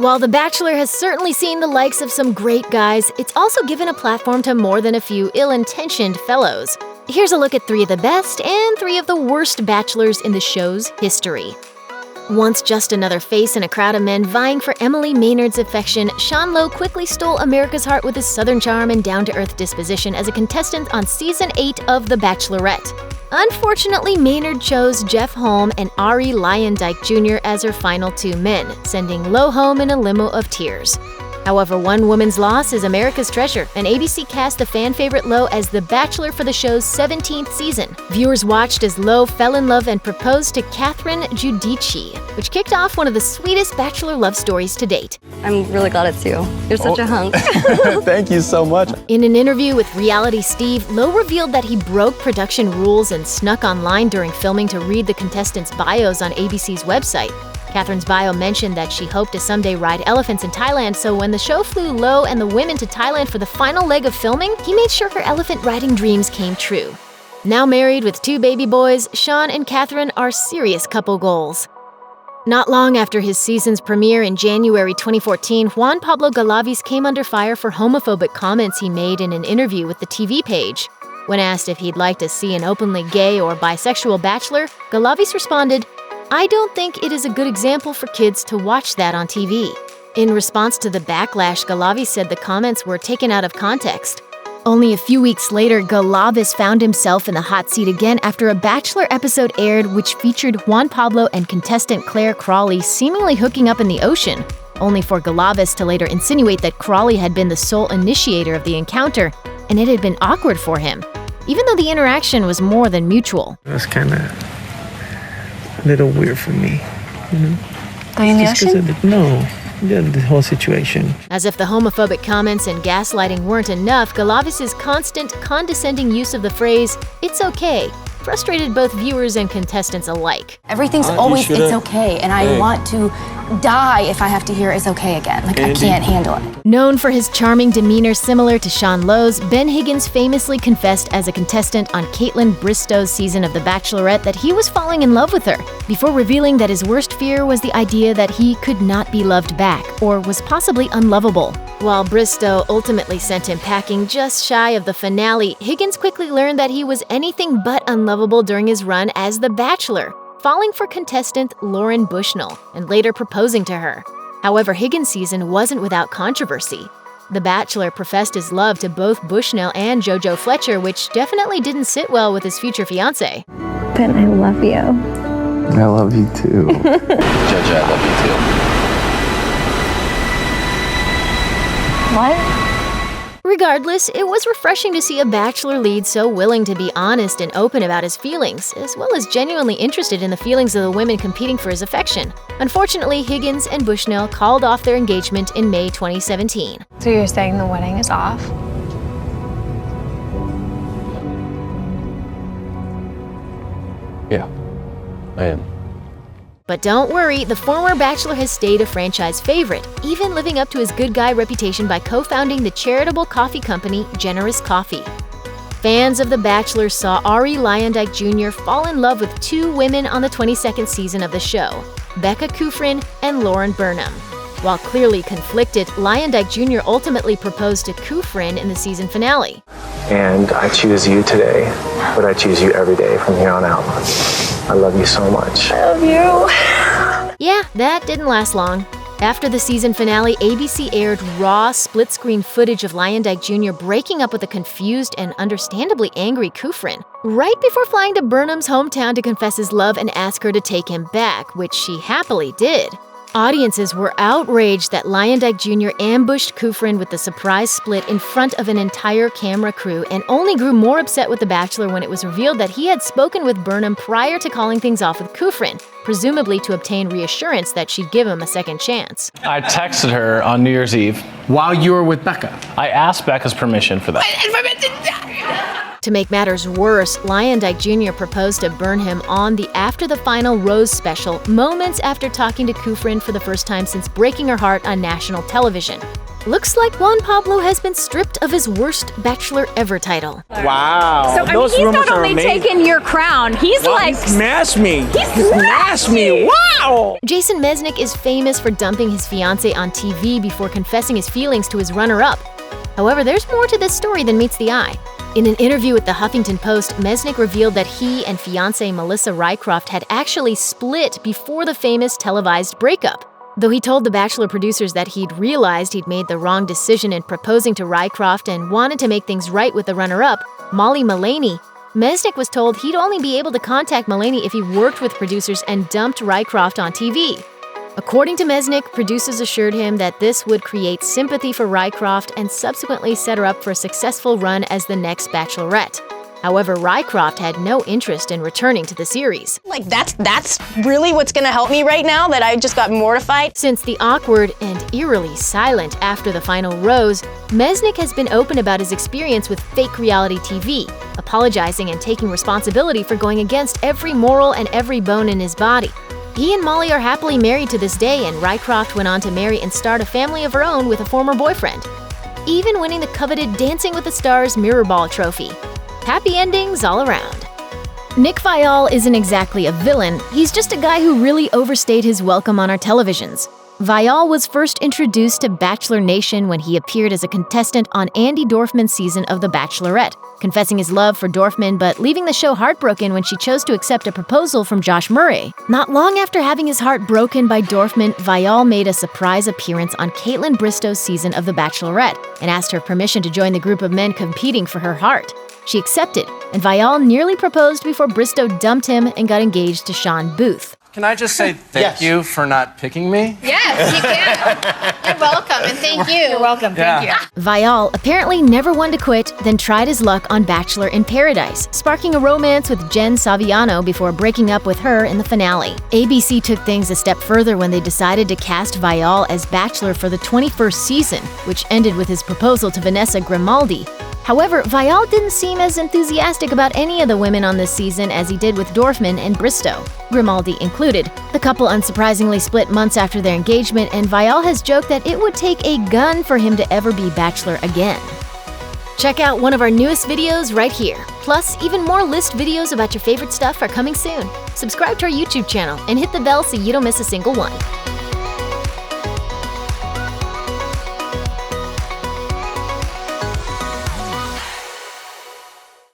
While The Bachelor has certainly seen the likes of some great guys, it's also given a platform to more than a few ill-intentioned fellows. Here's a look at 3 of the best and 3 of the worst bachelors in the show's history. Once just another face in a crowd of men vying for Emily Maynard's affection, Lowe quickly stole America's heart with his southern charm and down-to-earth disposition as a contestant on Season 8 of The Bachelorette. Unfortunately, Maynard chose Jeff Holm and Arie Luyendyk Jr. as her final 2 men, sending Lowe home in a limo of tears. However, one woman's loss is America's treasure, and ABC cast the fan favorite Lowe as the Bachelor for the show's 17th season. Viewers watched as Lowe fell in love and proposed to Catherine Giudici, which kicked off one of the sweetest Bachelor love stories to date. I'm really glad it's you. You're such a hunk. Thank you so much. In an interview with Reality Steve, Lowe revealed that he broke production rules and snuck online during filming to read the contestants' bios on ABC's website. Catherine's bio mentioned that she hoped to someday ride elephants in Thailand, so when the show flew Lowe and the women to Thailand for the final leg of filming, he made sure her elephant riding dreams came true. Now married with 2 baby boys, Sean and Catherine are serious couple goals. Not long after his season's premiere in January 2014, Juan Pablo Galavis came under fire for homophobic comments he made in an interview with the TV page. When asked if he'd like to see an openly gay or bisexual bachelor, Galavis responded, "I don't think it is a good example for kids to watch that on TV." In response to the backlash, Galavis said the comments were taken out of context. Only a few weeks later, Galavis found himself in the hot seat again after a Bachelor episode aired which featured Juan Pablo and contestant Claire Crawley seemingly hooking up in the ocean, only for Galavis to later insinuate that Crawley had been the sole initiator of the encounter, and it had been awkward for him, even though the interaction was more than mutual. It was kind of a little weird for me, you know? Going in the ocean? No, the whole situation. As if the homophobic comments and gaslighting weren't enough, Galavis' constant, condescending use of the phrase, "it's okay," frustrated both viewers and contestants alike. Everything's always, it's okay, and I want to die if I have to hear it's okay again. Like, I can't handle it. Known for his charming demeanor similar to Sean Lowe's, Ben Higgins famously confessed as a contestant on Caitlin Bristow's season of The Bachelorette that he was falling in love with her, before revealing that his worst fear was the idea that he could not be loved back, or was possibly unlovable. While Bristow ultimately sent him packing just shy of the finale, Higgins quickly learned that he was anything but unlovable during his run as The Bachelor, falling for contestant Lauren Bushnell and later proposing to her. However, Higgins' season wasn't without controversy. The Bachelor professed his love to both Bushnell and JoJo Fletcher, which definitely didn't sit well with his future fiancée. Ben, I love you. I love you too. JoJo, I love you too. What? Regardless, it was refreshing to see a Bachelor lead so willing to be honest and open about his feelings, as well as genuinely interested in the feelings of the women competing for his affection. Unfortunately, Higgins and Bushnell called off their engagement in May 2017. So you're saying the wedding is off? Yeah, I am. But don't worry, the former Bachelor has stayed a franchise favorite, even living up to his good guy reputation by co-founding the charitable coffee company Generous Coffee. Fans of The Bachelor saw Arie Luyendyk Jr. fall in love with 2 women on the 22nd season of the show, Becca Kufrin and Lauren Burnham. While clearly conflicted, Luyendyk Jr. ultimately proposed to Kufrin in the season finale. And I choose you today, but I choose you every day from here on out. I love you so much. I love you. Yeah, that didn't last long. After the season finale, ABC aired raw, split-screen footage of Luyendyk Jr. breaking up with a confused and understandably angry Kufrin, right before flying to Burnham's hometown to confess his love and ask her to take him back, which she happily did. Audiences were outraged that Luyendyk Jr. ambushed Kufrin with the surprise split in front of an entire camera crew, and only grew more upset with The Bachelor when it was revealed that he had spoken with Burnham prior to calling things off with Kufrin, presumably to obtain reassurance that she'd give him a second chance. I texted her on New Year's Eve. While you were with Becca? I asked Becca's permission for that. To make matters worse, Luyendyk Jr. proposed to Burnham on the After the Final Rose special, moments after talking to Kufrin for the first time since breaking her heart on national television. Looks like Juan Pablo has been stripped of his worst Bachelor ever title. Wow. So, I mean, he's not only taken your crown, he's He smashed me. He smashed me. Wow. Jason Mesnick is famous for dumping his fiancée on TV before confessing his feelings to his runner-up. However, there's more to this story than meets the eye. In an interview with the Huffington Post, Mesnick revealed that he and fiancée Melissa Rycroft had actually split before the famous televised breakup. Though he told the Bachelor producers that he'd realized he'd made the wrong decision in proposing to Rycroft and wanted to make things right with the runner-up, Molly Mullaney, Mesnick was told he'd only be able to contact Mullaney if he worked with producers and dumped Rycroft on TV. According to Mesnick, producers assured him that this would create sympathy for Rycroft and subsequently set her up for a successful run as the next Bachelorette. However, Rycroft had no interest in returning to the series. Like, that's really what's gonna help me right now, that I just got mortified. Since the awkward and eerily silent after the final rose, Mesnick has been open about his experience with fake reality TV, apologizing and taking responsibility for going against every moral and every bone in his body. He and Molly are happily married to this day, and Rycroft went on to marry and start a family of her own with a former boyfriend, even winning the coveted Dancing with the Stars Mirrorball trophy. Happy endings all around. Nick Viall isn't exactly a villain, he's just a guy who really overstayed his welcome on our televisions. Viall was first introduced to Bachelor Nation when he appeared as a contestant on Andy Dorfman's season of The Bachelorette, confessing his love for Dorfman but leaving the show heartbroken when she chose to accept a proposal from Josh Murray. Not long after having his heart broken by Dorfman, Viall made a surprise appearance on Kaitlyn Bristow's season of The Bachelorette and asked her permission to join the group of men competing for her heart. She accepted, and Viall nearly proposed before Bristow dumped him and got engaged to Sean Booth. Can I just say thank you for not picking me? Yes, you can. You're welcome, and thank you. You're welcome. Thank you. Viall apparently never wanted to quit, then tried his luck on Bachelor in Paradise, sparking a romance with Jen Saviano before breaking up with her in the finale. ABC took things a step further when they decided to cast Viall as Bachelor for the 21st season, which ended with his proposal to Vanessa Grimaldi. However, Viall didn't seem as enthusiastic about any of the women on this season as he did with Dorfman and Bristow, Grimaldi included. The couple unsurprisingly split months after their engagement, and Viall has joked that it would take a gun for him to ever be Bachelor again. Check out one of our newest videos right here. Plus, even more list videos about your favorite stuff are coming soon. Subscribe to our YouTube channel and hit the bell so you don't miss a single one.